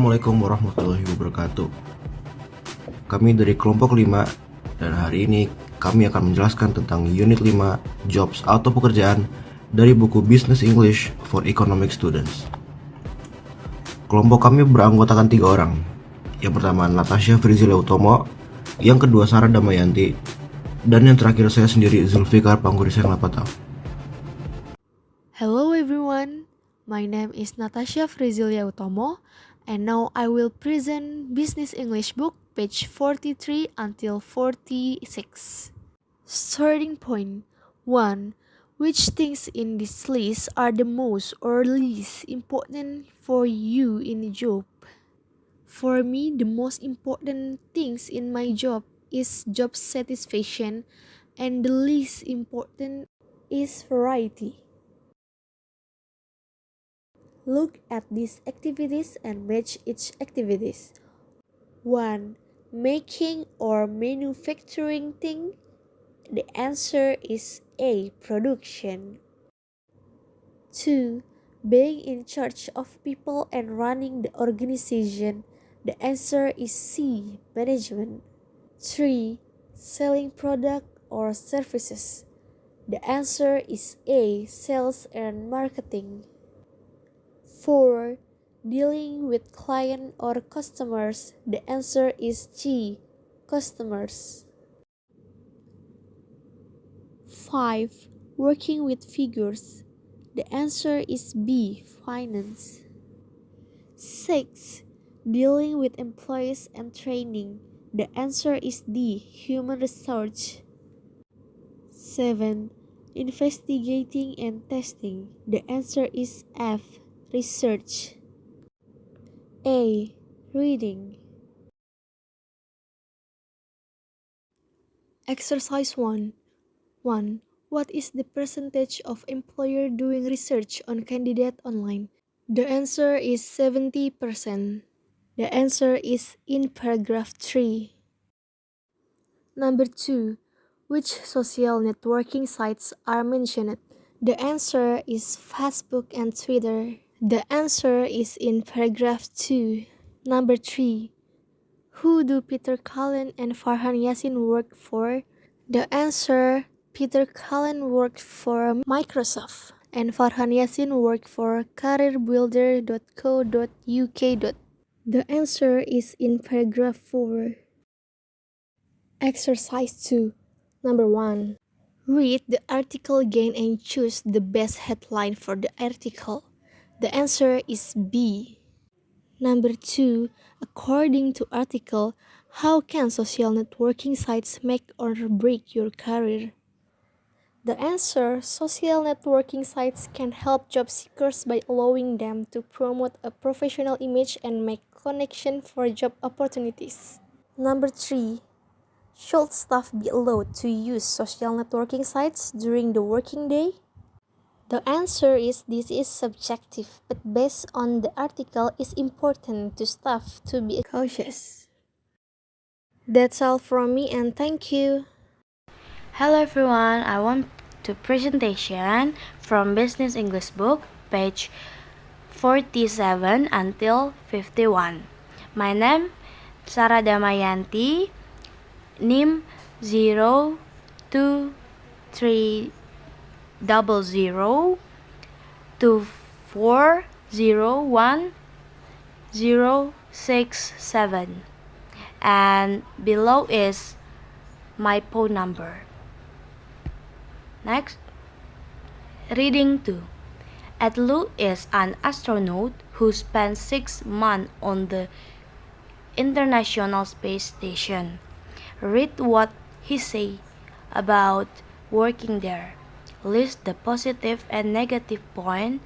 Assalamualaikum warahmatullahi wabarakatuh. Kami dari kelompok 5 dan hari ini kami akan menjelaskan tentang unit 5 jobs atau pekerjaan dari buku Business English for Economic Students. Kelompok kami beranggotakan 3 orang. Yang pertama Natasya, Frizylia, Utomo, yang kedua Sarah Damayanti, dan yang terakhir saya sendiri Zulfikar Pangkuriseng Lapatau. Hello everyone, my name is Natasya Frizylia Utomo, and now I will present Business English book page 43 until 46. Starting point 1. Which things in this list are the most or least important for you in a job? For me, the most important things in my job is job satisfaction, and the least important is variety. Look at these activities and match each activities. 1. Making or manufacturing thing. The answer is A. Production. 2. Being in charge of people and running the organization. The answer is C. Management. 3. Selling product or services. The answer is A. Sales and marketing. 4. Dealing with client or customers. The answer is G. Customers. 5. Working with figures. The answer is B. Finance. 6. Dealing with employees and training. The answer is D. Human research. 7. Investigating and testing. The answer is F. Research. A. Reading. Exercise 1. 1. What is the percentage of employer doing research on candidate online? The answer is 70%. The answer is in paragraph 3. Number 2. Which social networking sites are mentioned? The answer is Facebook and Twitter. The answer is in paragraph 2. Number 3. Who do Peter Cullen and Farhan Yasin work for? The answer, Peter Cullen worked for Microsoft and Farhan Yasin worked for careerbuilder.co.uk. The answer is in paragraph 4. Exercise 2. Number 1. Read the article again and choose the best headline for the article. The answer is B. Number 2. According to article, how can social networking sites make or break your career? The answer, social networking sites can help job seekers by allowing them to promote a professional image and make connection for job opportunities. Number 3. Should staff be allowed to use social networking sites during the working day? The answer is this is subjective, but based on the article, it's important to staff to be cautious. That's all from me and thank you. Hello everyone, I want to presentation from Business English book, page 47 until 51. My name Sarah Damayanti, NIM 02300240167, and below is my phone number. Next, reading 2. Ed Lu is an astronaut who spent 6 months on the International Space Station. Read what he says about working there. List the positive and negative points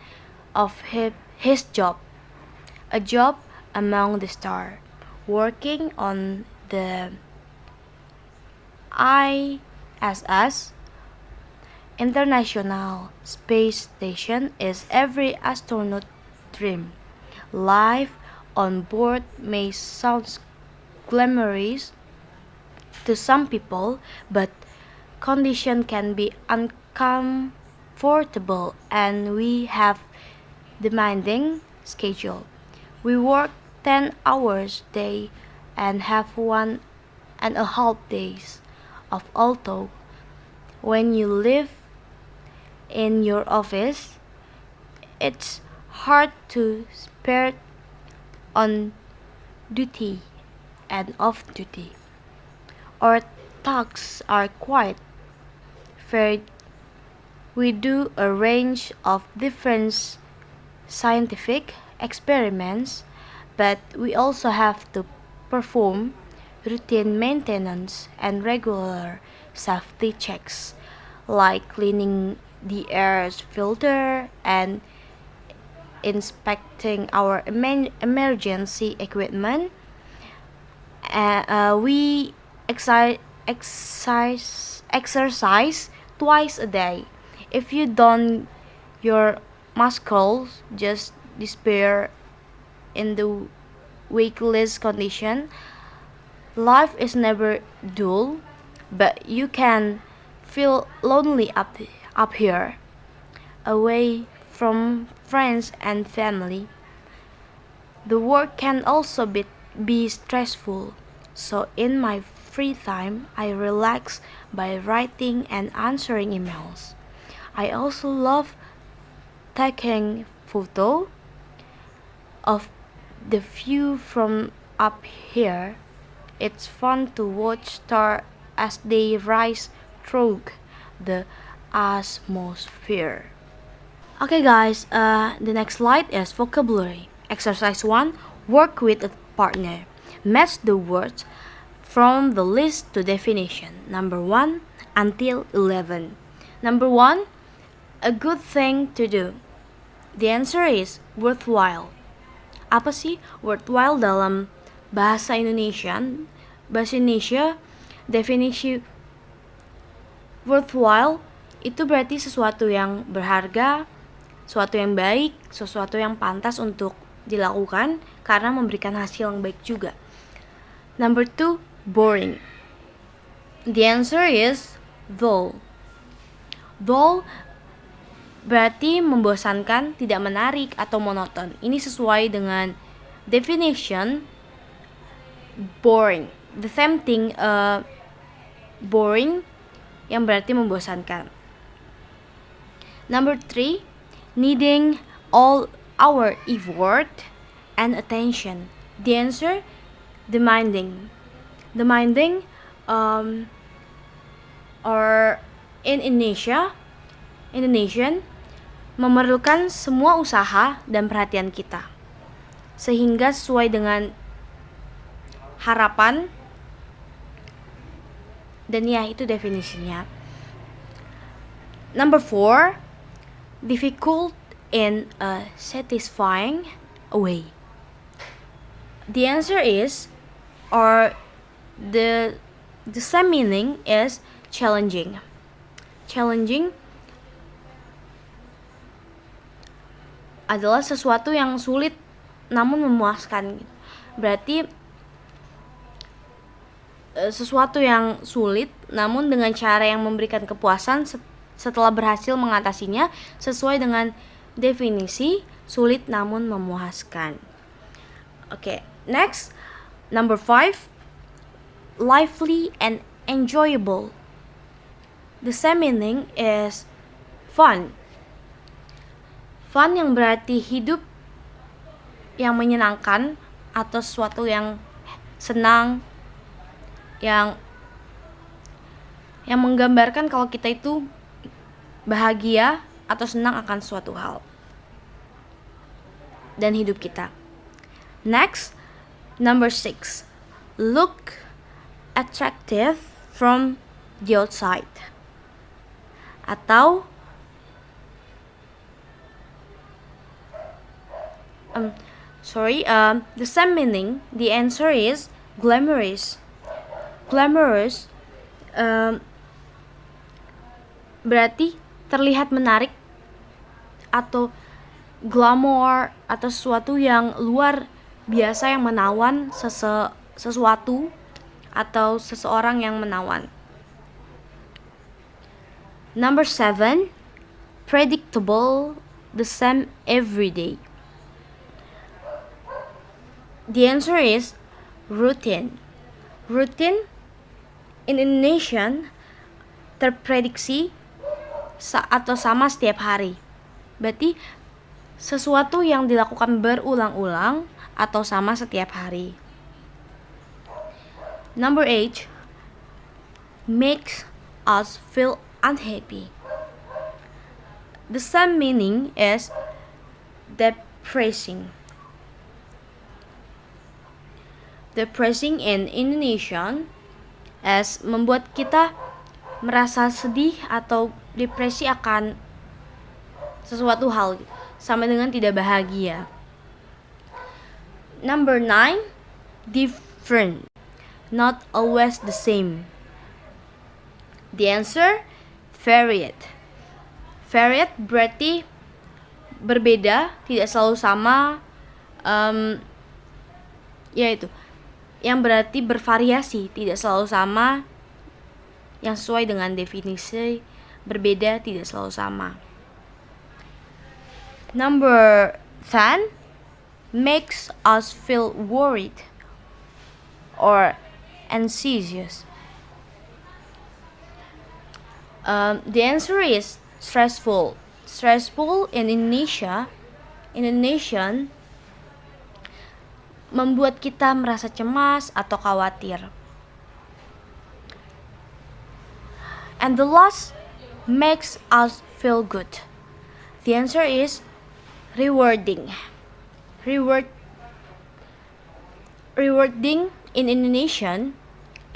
of his job. A job among the stars. Working on the ISS, International Space Station, is every astronaut's dream. Life on board may sound glamorous to some people, but conditions can be uncomfortable and we have demanding schedule. We work 10 hours day and have 1.5 days off. Although when you live in your office, it's hard to spare on duty and off duty. Our tasks are quite varied. We do a range of different scientific experiments, but we also have to perform routine maintenance and regular safety checks, like cleaning the air filter and inspecting our emergency equipment. We exercise twice a day. If you don't, your muscles just disappear in the weightless condition. Life is never dull, but you can feel lonely up here, away from friends and family. The work can also be stressful, so in my free time, I relax by writing and answering emails. I also love taking photo of the view from up here. It's fun to watch stars as they rise through the atmosphere. Okay guys, the next slide is vocabulary. Exercise 1. Work with a partner. Match the words from the list to definition. Number 1 until 11. Number 1. A good thing to do. The answer is worthwhile. Apa sih worthwhile dalam bahasa Indonesia? Bahasa Indonesia, definisi worthwhile itu berarti sesuatu yang berharga, sesuatu yang baik, sesuatu yang pantas untuk dilakukan karena memberikan hasil yang baik juga. Number 2, boring. The answer is dull. Dull berarti membosankan, tidak menarik, atau monoton. Ini sesuai dengan definition boring. The same thing, boring yang berarti membosankan. Number 3, needing all our effort and attention. The answer, demanding. Demanding, or in Indonesian, memerlukan semua usaha dan perhatian kita, sehingga sesuai dengan harapan, dan ya itu definisinya. Number 4, difficult in a satisfying way. The answer is, or the same meaning is challenging. Challenging adalah sesuatu yang sulit namun memuaskan. Berarti sesuatu yang sulit namun dengan cara yang memberikan kepuasan setelah berhasil mengatasinya, sesuai dengan definisi sulit namun memuaskan. Okay, next, number 5, lively and enjoyable. The same meaning is fun. Fun yang berarti hidup yang menyenangkan atau sesuatu yang senang, yang menggambarkan kalau kita itu bahagia atau senang akan suatu hal dan hidup kita. Next, number 6, look attractive from the outside. Atau the same meaning. The answer is glamorous. Glamorous berarti terlihat menarik, atau glamour atau sesuatu yang luar biasa yang menawan, sesuatu atau seseorang yang menawan. Number 7, predictable, the same every day. The answer is routine. Routine in Indonesian terprediksi atau sama setiap hari. Berarti sesuatu yang dilakukan berulang-ulang atau sama setiap hari. Number 8, makes us feel unhappy. The same meaning is depressing. Depressing in Indonesian as membuat kita merasa sedih atau depresi akan sesuatu hal, sama dengan tidak bahagia. Number 9, different, not always the same. The answer, varied. Varied berarti berbeda, tidak selalu sama, yaitu yang berarti bervariasi, tidak selalu sama, yang sesuai dengan definisi berbeda, tidak selalu sama. Number 10, makes us feel worried or anxious. The answer is stressful. Stressful in Indonesian membuat kita merasa cemas atau khawatir. And the last, makes us feel good. The answer is rewarding. Rewarding in Indonesian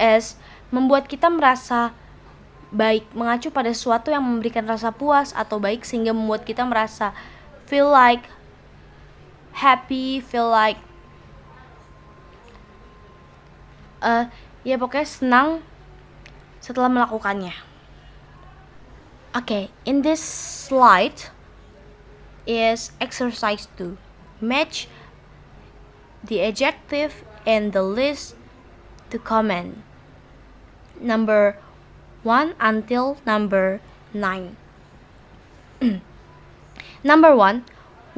is membuat kita merasa baik, mengacu pada sesuatu yang memberikan rasa puas atau baik sehingga membuat kita merasa feel like happy, feel like ya pokoknya senang setelah melakukannya. Okay, in this slide is exercise 2. Match the adjective in the list to comment. Number 1 until number 9. Number 1,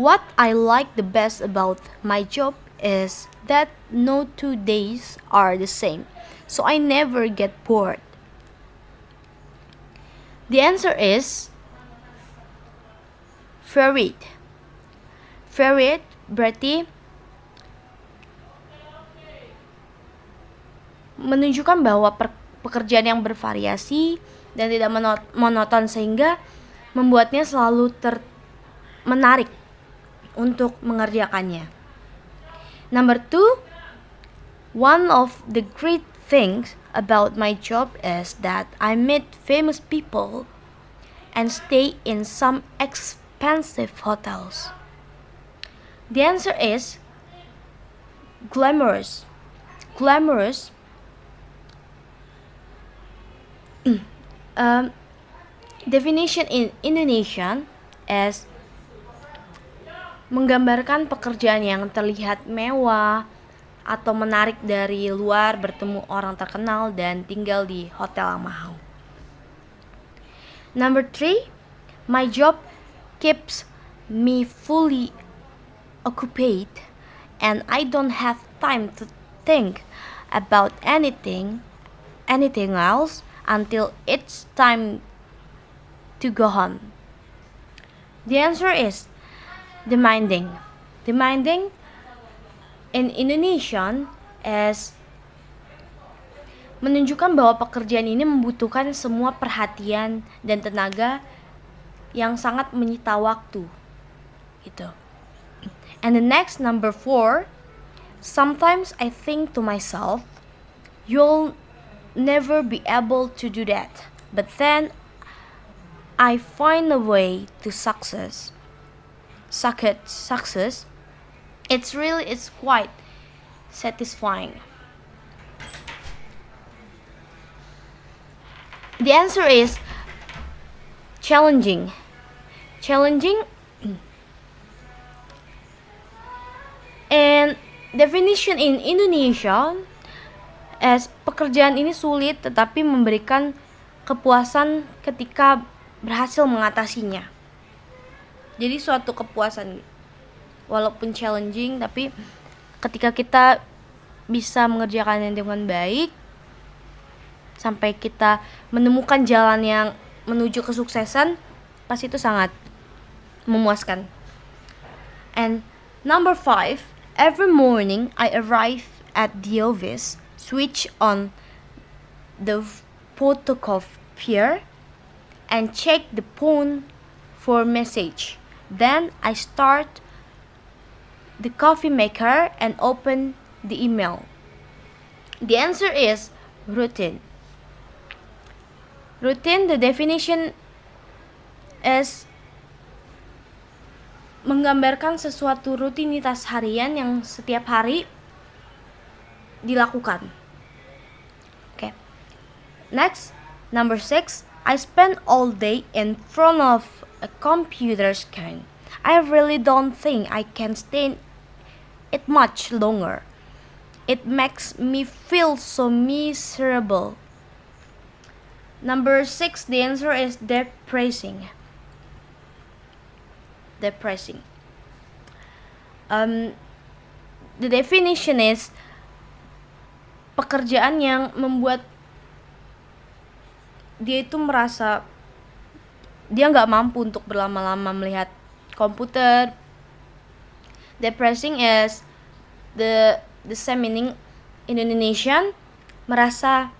what I like the best about my job is that no 2 days are the same, so I never get bored. The answer is varied. Varied berarti menunjukkan bahwa pekerjaan yang bervariasi dan tidak monoton sehingga membuatnya selalu menarik untuk mengerjakannya. Number 2, one of the great things about my job is that I meet famous people and stay in some expensive hotels. The answer is glamorous. Glamorous definition in Indonesian as menggambarkan pekerjaan yang terlihat mewah atau menarik dari luar, bertemu orang terkenal dan tinggal di hotel yang mahal. Number 3, my job keeps me fully occupied and I don't have time to think about anything else until it's time to go home. The answer is demanding. Demanding in Indonesian is menunjukkan bahwa pekerjaan ini membutuhkan semua perhatian dan tenaga yang sangat menyita waktu. Gitu. And the next, number 4, sometimes I think to myself, you'll never be able to do that, but then I find a way to success. It's quite satisfying. The answer is challenging. Challenging and definition in Indonesia as pekerjaan ini sulit tetapi memberikan kepuasan ketika berhasil mengatasinya. Jadi suatu kepuasan walaupun challenging tapi ketika kita bisa mengerjakannya dengan baik sampai kita menemukan jalan yang menuju kesuksesan, pasti itu sangat memuaskan. And number 5, every morning I arrive at the office, switch on the photocopier and check the phone for message. Then I start the coffee maker and open the email. The answer is routine. Routine, the definition is menggambarkan sesuatu rutinitas harian yang setiap hari dilakukan. Okay. Next, number 6, I spend all day in front of a computer screen. I really don't think I can stay it much longer. It makes me feel so miserable. Number 6, the answer is depressing. Depressing. The definition is pekerjaan yang membuat dia itu merasa dia nggak mampu untuk berlama-lama melihat komputer. Depressing is the same meaning in Indonesian, merasa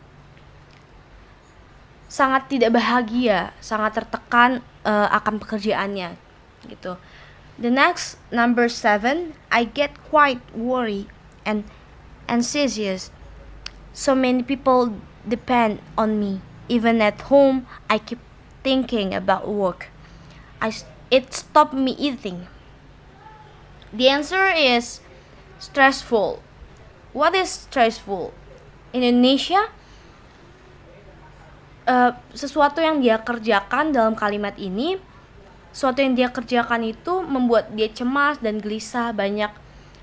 sangat tidak bahagia, sangat tertekan akan pekerjaannya gitu. The next, number 7, I get quite worried and anxious. So many people depend on me. Even at home, I keep thinking about work. It stopped me eating. The answer is stressful. What is stressful? In Indonesia, sesuatu yang dia kerjakan dalam kalimat ini, sesuatu yang dia kerjakan itu membuat dia cemas dan gelisah, banyak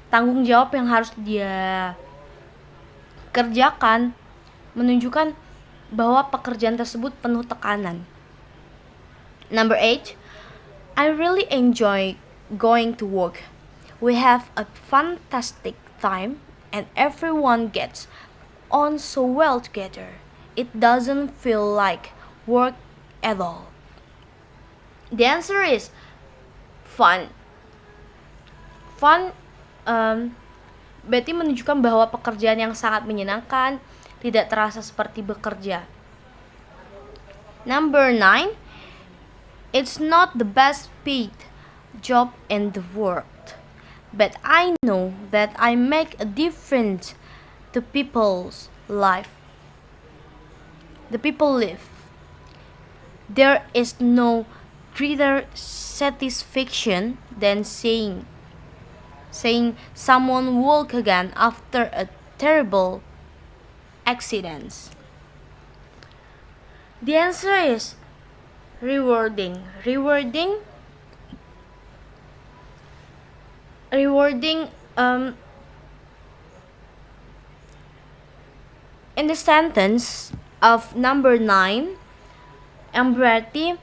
tanggung jawab yang harus dia kerjakan, menunjukkan bahwa pekerjaan tersebut penuh tekanan. Number 8, I really enjoy going to work. We have a fantastic time and everyone gets on so well together. It doesn't feel like work at all. The answer is fun. Fun berarti menunjukkan bahwa pekerjaan yang sangat menyenangkan, tidak terasa seperti bekerja. Number 9, it's not the best paid job in the world, but I know that I make a difference to people's life. The people live. There is no greater satisfaction than saying someone walk again after a terrible accident. The answer is rewarding. Rewarding in the sentence of number 9, yang berarti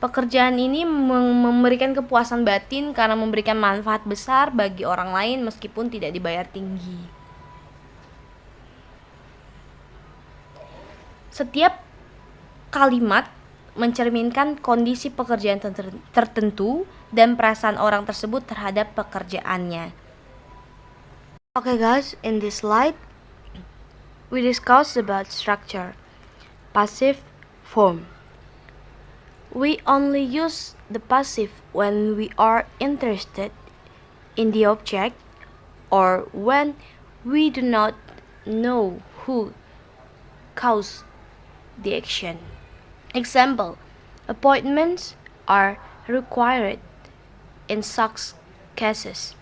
pekerjaan ini memberikan kepuasan batin karena memberikan manfaat besar bagi orang lain meskipun tidak dibayar tinggi. Setiap kalimat mencerminkan kondisi pekerjaan tertentu dan perasaan orang tersebut terhadap pekerjaannya. Okay guys, in this slide we discuss about structure, passive form. We only use the passive when we are interested in the object or when we do not know who caused the action. Example, appointments are required in such cases.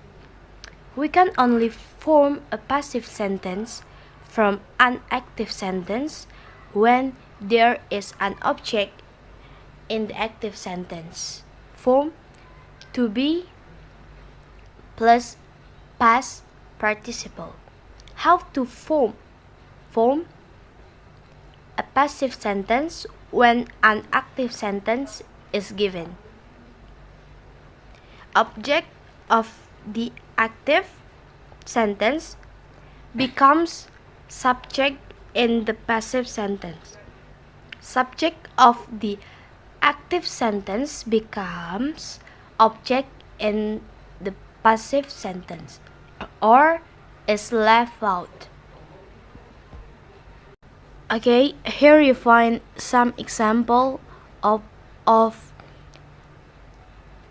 We can only form a passive sentence from an active sentence when there is an object in the active sentence. Form to be plus past participle. How to form a passive sentence when an active sentence is given. Object of the active sentence becomes subject in the passive sentence. Subject of the active sentence becomes object in the passive sentence or is left out. Okay, here you find some example of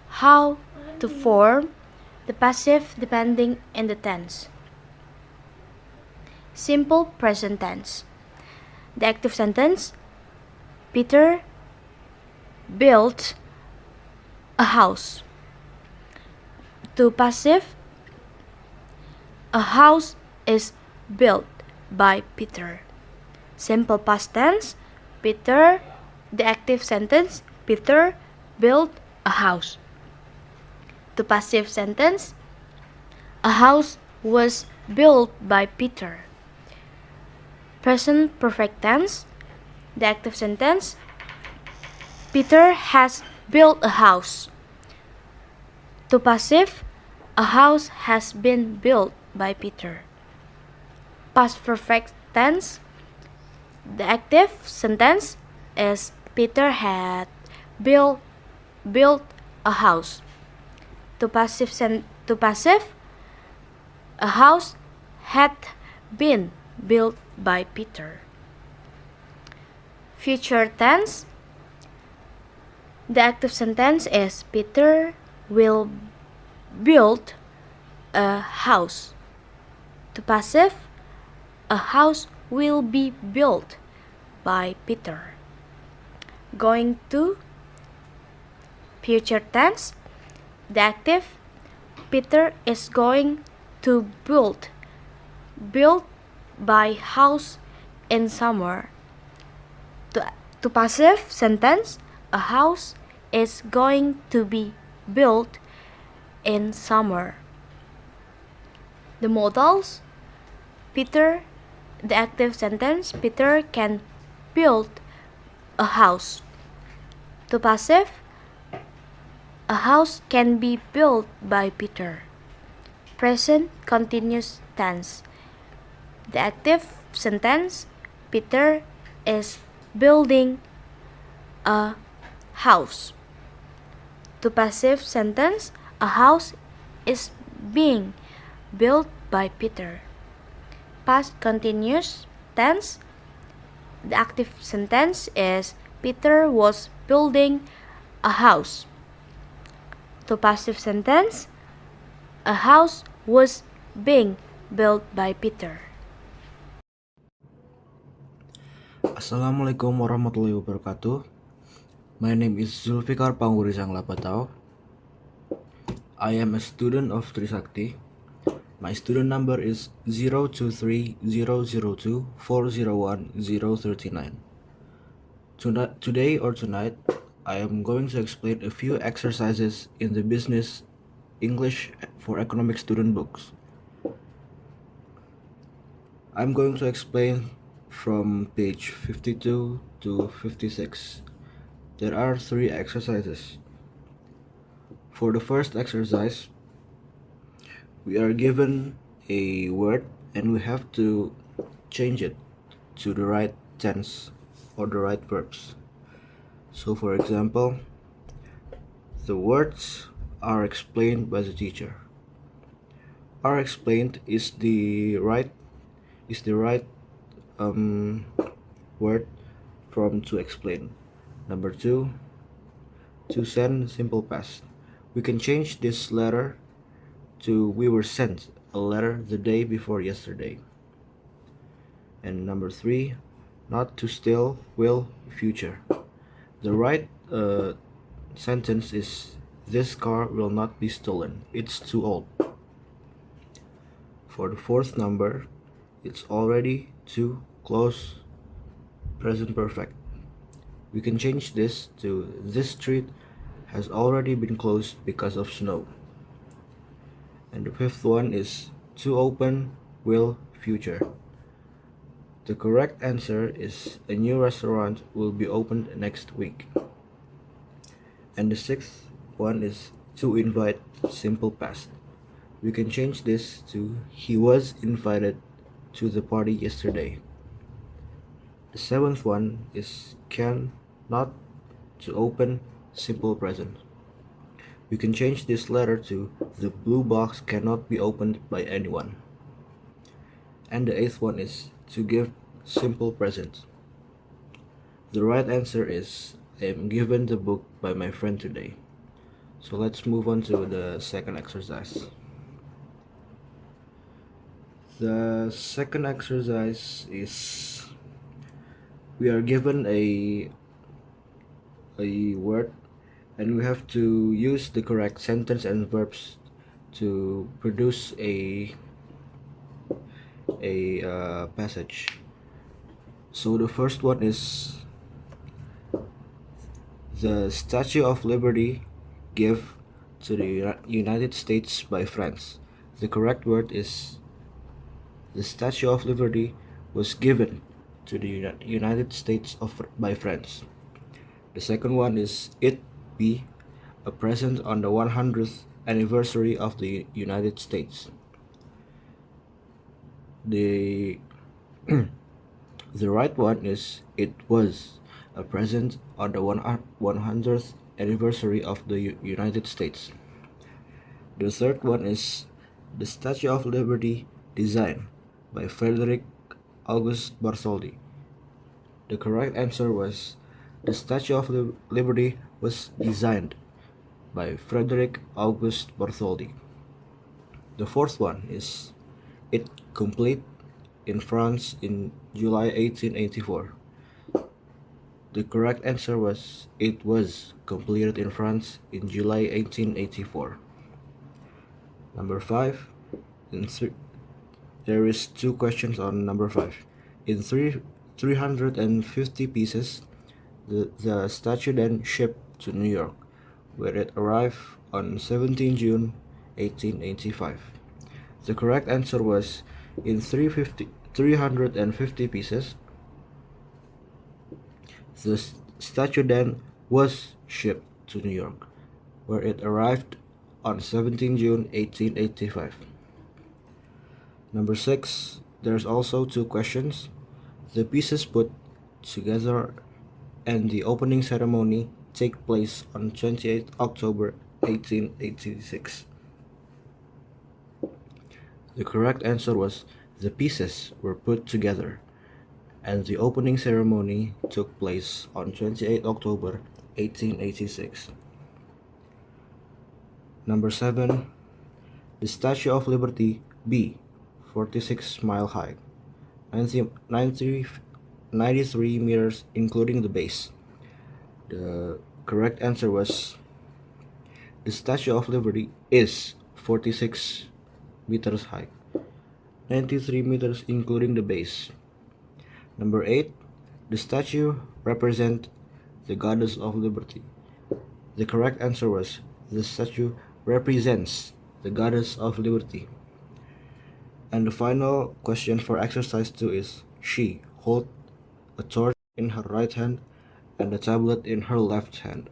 how to form the passive depending in the tense. Simple present tense. The active sentence, Peter built a house. To passive, a house is built by Peter. Simple past tense, Peter, the active sentence, Peter built a house. To passive sentence, a house was built by Peter. Present perfect tense, the active sentence, Peter has built a house. To passive, a house has been built by Peter. Past perfect tense, the active sentence is Peter had built a house. To passive, a house had been built by Peter. Future tense, the active sentence is Peter will build a house. To passive, a house will be built by Peter. Going to future tense, the active, Peter is going to build by house in summer. To passive sentence, a house is going to be built in summer. The modals, Peter, the active sentence, Peter can build a house. To passive, a house can be built by Peter. Present continuous tense, the active sentence, Peter is building a house. To passive sentence, a house is being built by Peter. Past continuous tense, the active sentence is Peter was building a house. To passive sentence, a house was being built by Peter. Assalamualaikum warahmatullahi wabarakatuh. My name is Zulfikar Pangurisang Lapatau. I am a student of Trisakti. My student number is 023002401-039. Today or tonight, I am going to explain a few exercises in the Business English for Economic Student books. I'm going to explain from page 52 to 56. There are 3 exercises. For the first exercise, we are given a word and we have to change it to the right tense or the right verbs. So for example, the words are explained by the teacher. Are explained is the right word from to explain. Number 2, to send, simple past. We can change this letter to we were sent a letter the day before yesterday. And number 3, not to steal, will, future. The right sentence is this car will not be stolen. It's too old. For the fourth number, it's already too close, present perfect. We can change this to this street has already been closed because of snow. And the fifth one is too open, will, future. The correct answer is a new restaurant will be opened next week. And the sixth one is to invite, simple past. We can change this to he was invited to the party yesterday. The seventh one is can not to open simple present. We can change this letter to the blue box cannot be opened by anyone. And the eighth one is to give simple present. The right answer is I am given the book by my friend today. So let's move on to the second exercise. The second exercise is we are given a word and we have to use the correct sentence and verbs to produce a passage. So the first one is the Statue of Liberty give to the United States by France. The correct word is the Statue of Liberty was given to the United States by France. The second one is it be a present on the 100th anniversary of the United States. The the right one is it was a present on the 100th anniversary of the United States. The third one is the Statue of Liberty design by Frederick August Bartholdi. The correct answer was the Statue of Liberty was designed by Frederick August Bartholdi. The fourth one is it complete in France in July 1884. The correct answer was it was completed in France in July 1884. Number 5. There is two questions on number 5. In 350 pieces, the statue then shipped to New York, where it arrived on 17 June 1885. The correct answer was in 350 pieces. The statue then was shipped to New York, where it arrived on 17 June 1885. Number 6, there's also two questions. The pieces put together and the opening ceremony take place on 28 October 1886. The correct answer was the pieces were put together and the opening ceremony took place on 28 October 1886. Number 7, the Statue of Liberty B, 46 mile high, 93 meters including the base. The correct answer was the Statue of Liberty is 46 meters high, 93 meters including the base. Number 8, the statue represents the goddess of liberty. The correct answer was the statue represents the goddess of liberty. And the final question for exercise 2 is she holds a torch in her right hand and a tablet in her left hand.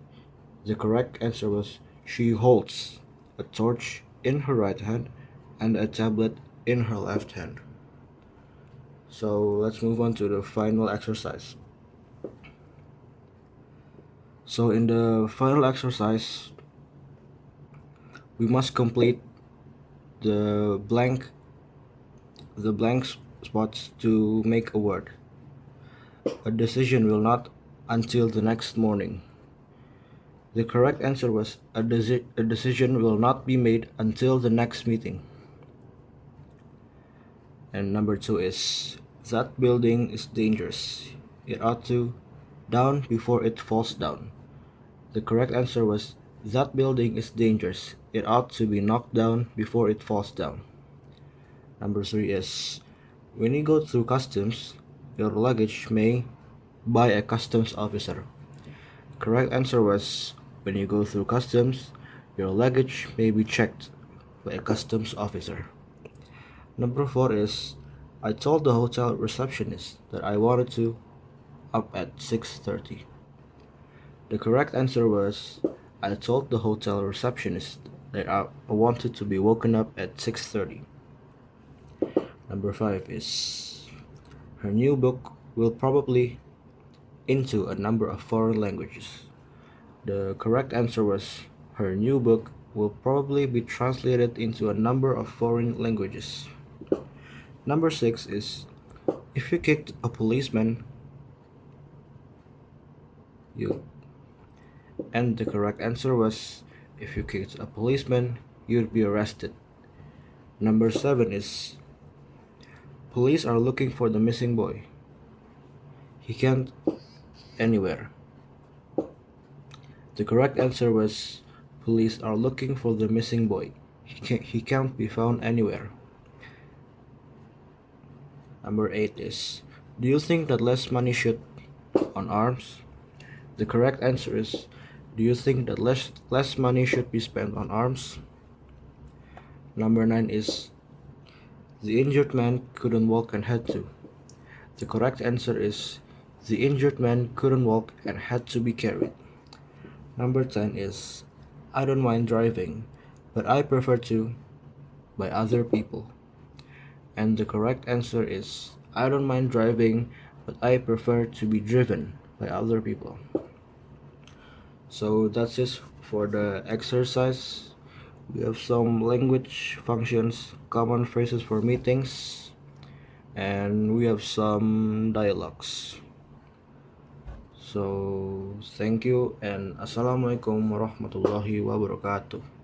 The correct answer was she holds a torch in her right hand and a tablet in her left hand. So let's move on to the final exercise. So in the final exercise, we must complete the blank spots to make a word. A decision will not until the next morning. The correct answer was a decision will not be made until the next meeting. And number 2 is that building is dangerous. It ought to down before it falls down. The correct answer was that building is dangerous. It ought to be knocked down before it falls down. Number 3 is when you go through customs, your luggage may by a customs officer. Correct answer was when you go through customs, your luggage may be checked by a customs officer. Number 4 is I told the hotel receptionist that I wanted to up at 6:30. The correct answer was I told the hotel receptionist that I wanted to be woken up at 6:30. Number 5 is her new book will probably into a number of foreign languages. The correct answer was her new book will probably be translated into a number of foreign languages. Number 6 is if you kicked a policeman, you and the correct answer was if you kicked a policeman, you'd be arrested. Number 7 is police are looking for the missing boy. He can't anywhere. The correct answer was police are looking for the missing boy. He can't be found anywhere. Number 8 is do you think that less money should on arms? The correct answer is do you think that less money should be spent on arms? Number 9 is the injured man couldn't walk and had to. The correct answer is the injured man couldn't walk and had to be carried. Number 10 is I don't mind driving, but I prefer to by other people. And the correct answer is I don't mind driving, but I prefer to be driven by other people. So that's it for the exercise. We have some language functions, common phrases for meetings, and we have some dialogues. So thank you and assalamualaikum warahmatullahi wabarakatuh.